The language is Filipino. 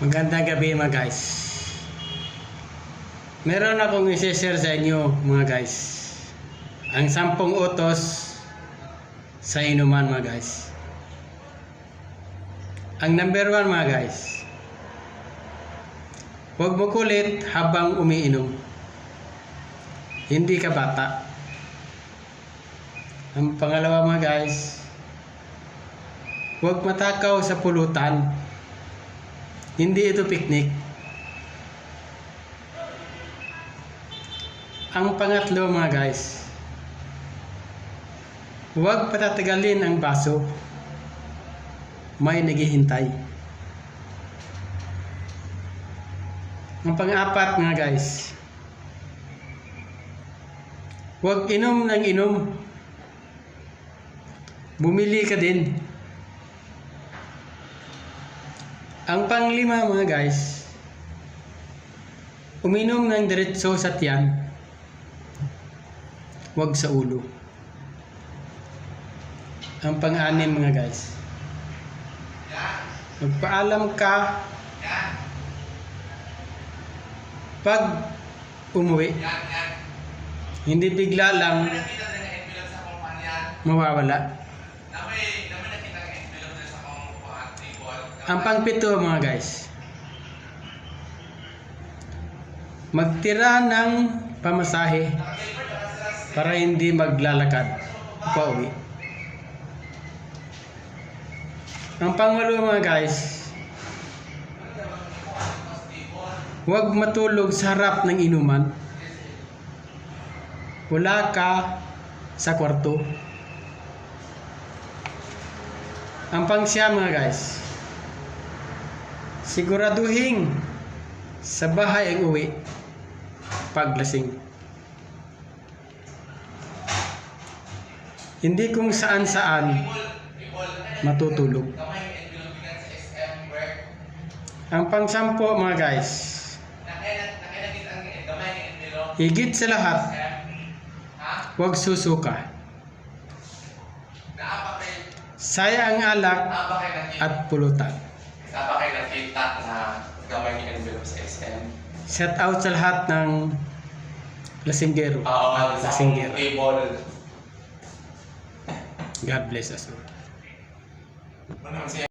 Magandang gabi mga guys. Meron akong i-share sa inyo mga guys. Ang 10 utos sa inuman mga guys. Ang number 1 mga guys. Huwag mo kulit habang umiinom. Hindi ka bata. Ang pangalawa mga guys. Huwag matakaw sa pulutan. Hindi ito picnic. Ang pangatlo mga guys, huwag patatagalin ang baso. May naghihintay. Ang pang-apat mga guys, huwag inom ng inom. Bumili ka din. Ang panglima mga guys, uminom ng diretso sa tiyan, huwag sa ulo. Ang pang-anim mga guys, magpaalam ka pag umuwi. Hindi bigla lang mawawala. Ang pang-pito mga guys, magtira ng pamasahe para hindi maglalakad pauwi. Ang pang-walo mga guys, huwag matulog sa harap ng inuman. Wala ka sa kwarto. Ang pang-siyam mga guys, siguraduhin sa bahay ang uwi paglasing. Hindi kung saan-saan matutulog. Ang pang-sampo mga guys, higit sa lahat, huwag susuka. Sayang ang alak at pulutan. Saba kayo nakita na gamay ni envelope sa SM? Shout out sa lahat ng lasinggero at Sa lasinggero. table. God bless us all. Ano naman siya?